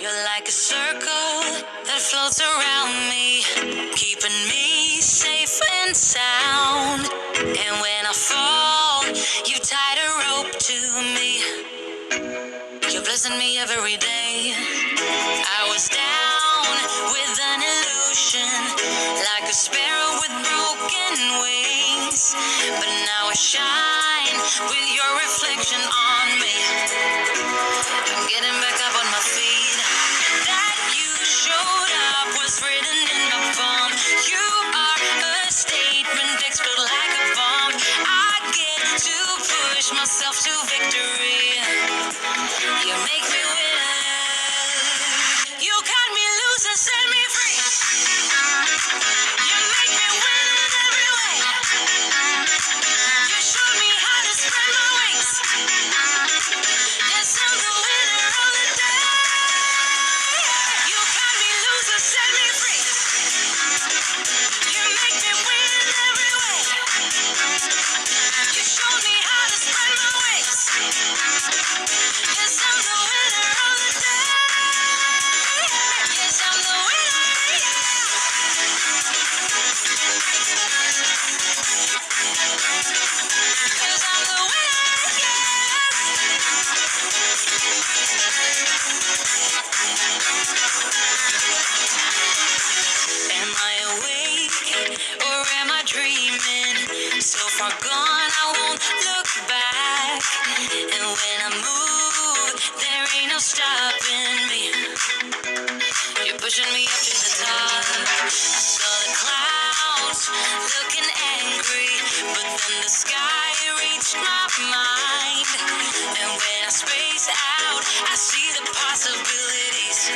You're like a circle that floats around me, keeping me safe and sound. And when I fall, you tied a rope to me. You're blessing me every day. I was down with an illusion, like a sparrow with broken wings. But now I shine with your reflection on me. I'm getting back up on my feet. That you showed up was written in my palm. You are a statement explode like a bomb. I get to push myself to victory. You make me winner. You cut me loose and set me free. You make me win in every way. You showed me how to spread my wings. Yes, I'm the winner of the day. You cut me loose and set me free. You make me win in every way. You showed me how to spread my wings. Yes, I'm the winner of the day. Yes, I'm the winner, yeah. 'Cause I'm the winner, yeah. Am I awake or am I dreaming? So far gone, I won't look back. And when I move, there ain't no stopping me. You're pushing me up to the top. I saw the clouds looking angry, but then the sky reached my mind. And when I space out, I see the possibilities.